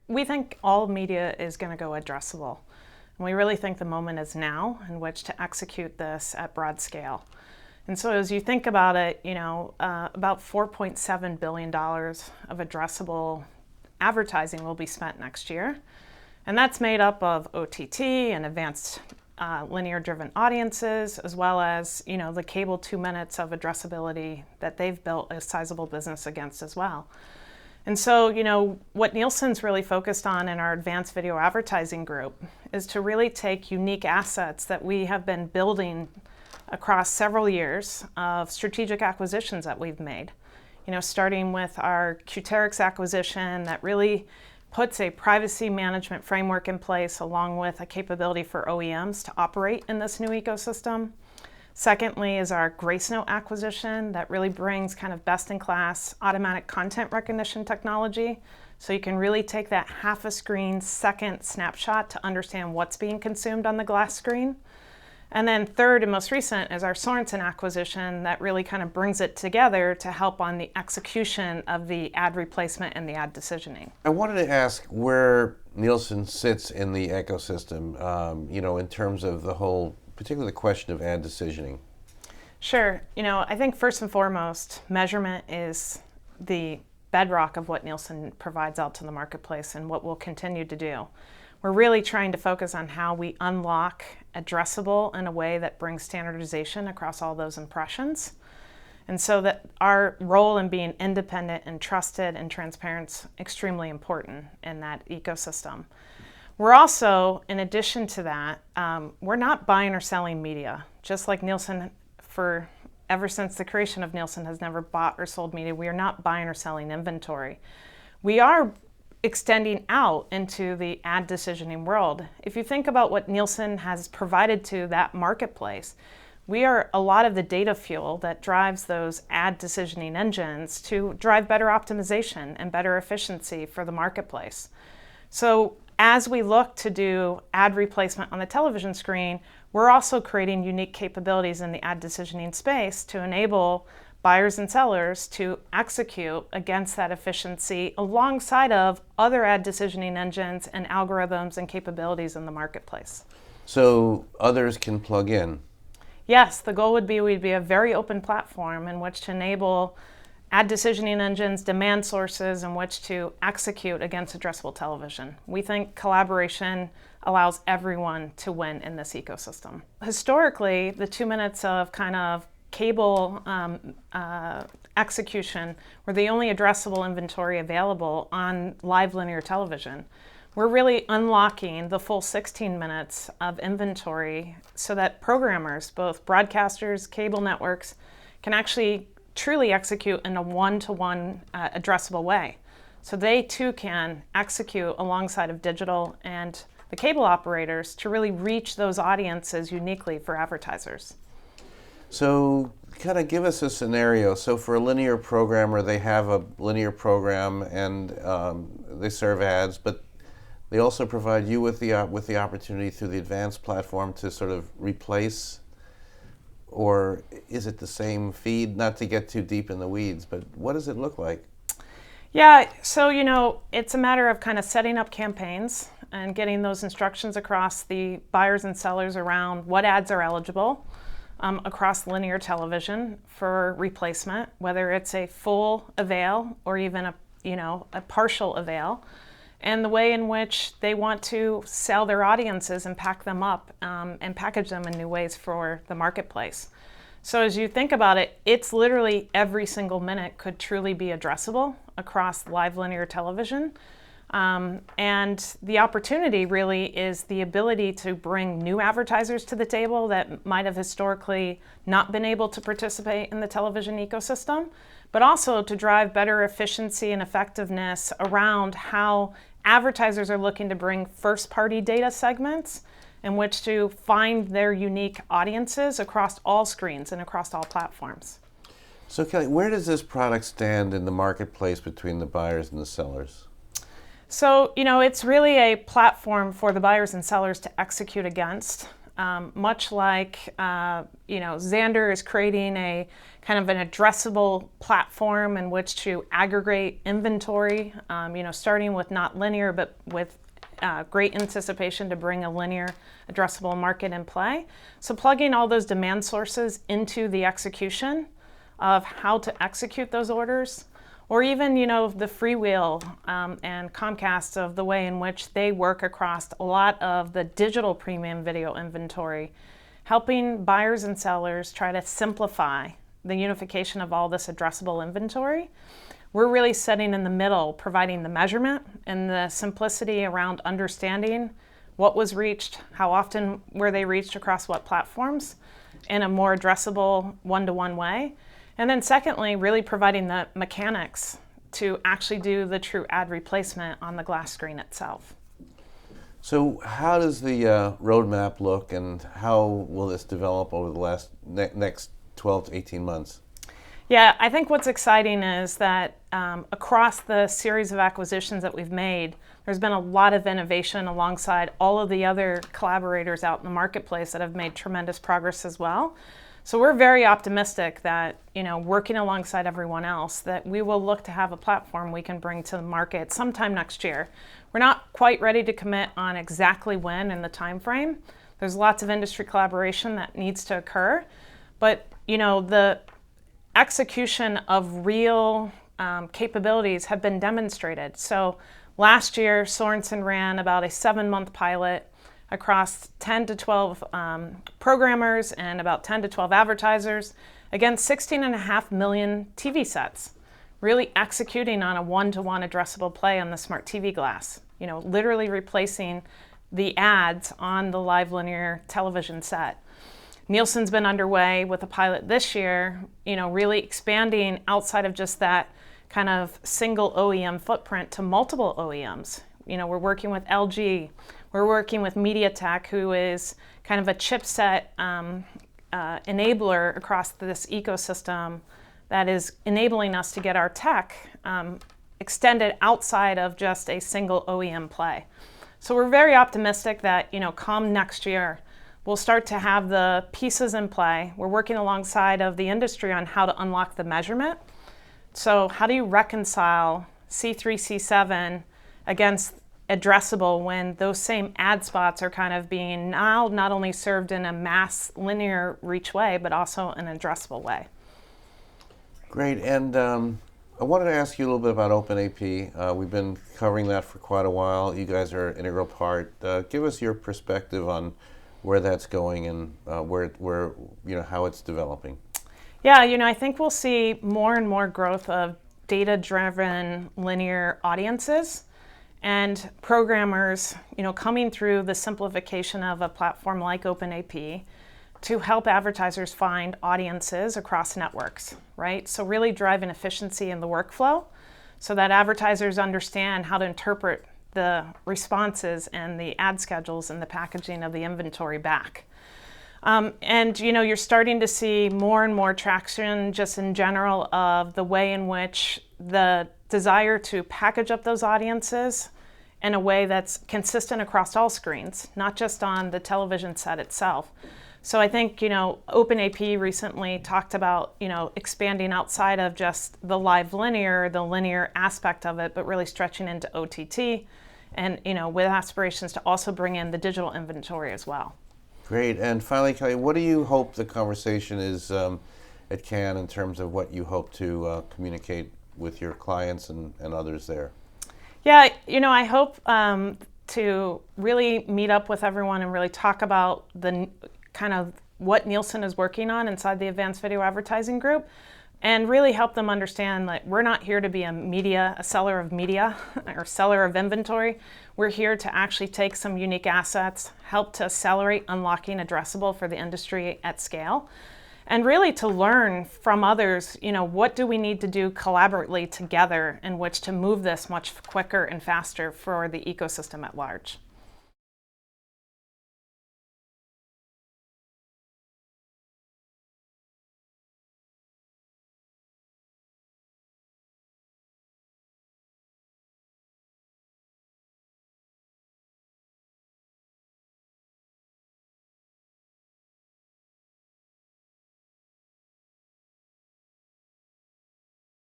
We think all media is going to go addressable. And we really think the moment is now in which to execute this at broad scale. And so as you think about it, about $4.7 billion of addressable advertising will be spent next year. And that's made up of OTT and advanced linear-driven audiences, as well as, the cable 2 minutes of addressability that they've built a sizable business against as well. And so, what Nielsen's really focused on in our advanced video advertising group is to really take unique assets that we have been building across several years of strategic acquisitions that we've made. Starting with our Qterix acquisition that really puts a privacy management framework in place along with a capability for OEMs to operate in this new ecosystem. Secondly is our Gracenote acquisition that really brings kind of best-in-class automatic content recognition technology. So you can really take that half a screen second snapshot to understand what's being consumed on the glass screen. And then third and most recent is our Sorenson acquisition that really kind of brings it together to help on the execution of the ad replacement and the ad decisioning. I wanted to ask where Nielsen sits in the ecosystem, in terms of the whole, particularly the question of ad decisioning. Sure. I think first and foremost, measurement is the bedrock of what Nielsen provides out to the marketplace and what we'll continue to do. We're really trying to focus on how we unlock addressable in a way that brings standardization across all those impressions. And so that our role in being independent and trusted and transparent is extremely important in that ecosystem. We're also, in addition to that, we're not buying or selling media. Just like Nielsen, ever since the creation of Nielsen, has never bought or sold media, we are not buying or selling inventory. We are extending out into the ad decisioning world. If you think about what Nielsen has provided to that marketplace, we are a lot of the data fuel that drives those ad decisioning engines to drive better optimization and better efficiency for the marketplace. So as we look to do ad replacement on the television screen, we're also creating unique capabilities in the ad decisioning space to enable buyers and sellers to execute against that efficiency alongside of other ad decisioning engines and algorithms and capabilities in the marketplace. So others can plug in? Yes, the goal would be we'd be a very open platform in which to enable ad decisioning engines, demand sources in which to execute against addressable television. We think collaboration allows everyone to win in this ecosystem. Historically, the 2 minutes of kind of cable execution were the only addressable inventory available on live linear television. We're really unlocking the full 16 minutes of inventory so that programmers, both broadcasters, cable networks, can actually truly execute in a one-to-one addressable way. So they too can execute alongside of digital and the cable operators to really reach those audiences uniquely for advertisers. So kind of give us a scenario. So for a linear programmer, they have a linear program and they serve ads, but they also provide you with the opportunity through the advanced platform to sort of replace, or is it the same feed? Not to get too deep in the weeds, but what does it look like? Yeah, so it's a matter of kind of setting up campaigns and getting those instructions across the buyers and sellers around what ads are eligible across linear television for replacement, whether it's a full avail or even a partial avail, and the way in which they want to sell their audiences and pack them up and package them in new ways for the marketplace. So as you think about it, it's literally every single minute could truly be addressable across live linear television. And the opportunity really is the ability to bring new advertisers to the table that might have historically not been able to participate in the television ecosystem, but also to drive better efficiency and effectiveness around how advertisers are looking to bring first-party data segments in which to find their unique audiences across all screens and across all platforms. So Kelly, where does this product stand in the marketplace between the buyers and the sellers? So, it's really a platform for the buyers and sellers to execute against much like Xander is creating a kind of an addressable platform in which to aggregate inventory, starting with not linear, but with great anticipation to bring a linear addressable market in play. So plugging all those demand sources into the execution of how to execute those orders, or even, the freewheel and Comcast of the way in which they work across a lot of the digital premium video inventory, helping buyers and sellers try to simplify the unification of all this addressable inventory. We're really sitting in the middle, providing the measurement and the simplicity around understanding what was reached, how often were they reached across what platforms, in a more addressable one-to-one way. And then secondly, really providing the mechanics to actually do the true ad replacement on the glass screen itself. So how does the roadmap look, and how will this develop over the next 12 to 18 months? Yeah, I think what's exciting is that across the series of acquisitions that we've made, there's been a lot of innovation alongside all of the other collaborators out in the marketplace that have made tremendous progress as well. So we're very optimistic that, working alongside everyone else, that we will look to have a platform we can bring to the market sometime next year. We're not quite ready to commit on exactly when in the time frame. There's lots of industry collaboration that needs to occur, but the execution of real capabilities have been demonstrated. So last year, Sorenson ran about a 7-month pilot across 10 to 12 programmers and about 10 to 12 advertisers against 16.5 million TV sets, really executing on a one-to-one addressable play on the smart TV glass, literally replacing the ads on the live linear television set. Nielsen's been underway with a pilot this year, really expanding outside of just that kind of single OEM footprint to multiple OEMs. We're working with LG, we're working with MediaTek, who is kind of a chipset enabler across this ecosystem that is enabling us to get our tech extended outside of just a single OEM play. So we're very optimistic that, come next year, we'll start to have the pieces in play. We're working alongside of the industry on how to unlock the measurement. So how do you reconcile C3, C7 against addressable when those same ad spots are kind of being now not only served in a mass linear reach way, but also an addressable way? Great. And I wanted to ask you a little bit about OpenAP. We've been covering that for quite a while. You guys are an integral part. Give us your perspective on where that's going and where how it's developing. Yeah, I think we'll see more and more growth of data-driven linear audiences and programmers, coming through the simplification of a platform like OpenAP to help advertisers find audiences across networks, right? So really driving efficiency in the workflow so that advertisers understand how to interpret the responses and the ad schedules and the packaging of the inventory back. And you're starting to see more and more traction just in general of the way in which the desire to package up those audiences in a way that's consistent across all screens, not just on the television set itself. So I think, OpenAP recently talked about, expanding outside of just the live linear, the linear aspect of it, but really stretching into OTT and, with aspirations to also bring in the digital inventory as well. Great. And finally, Kelly, what do you hope the conversation is at Cannes in terms of what you hope to communicate with your clients and others there? Yeah, I hope to really meet up with everyone and really talk about the kind of what Nielsen is working on inside the Advanced Video Advertising Group, and really help them understand that we're not here to be a seller of media or seller of inventory. We're here to actually take some unique assets, help to accelerate unlocking addressable for the industry at scale, and really to learn from others, what do we need to do collaboratively together in which to move this much quicker and faster for the ecosystem at large.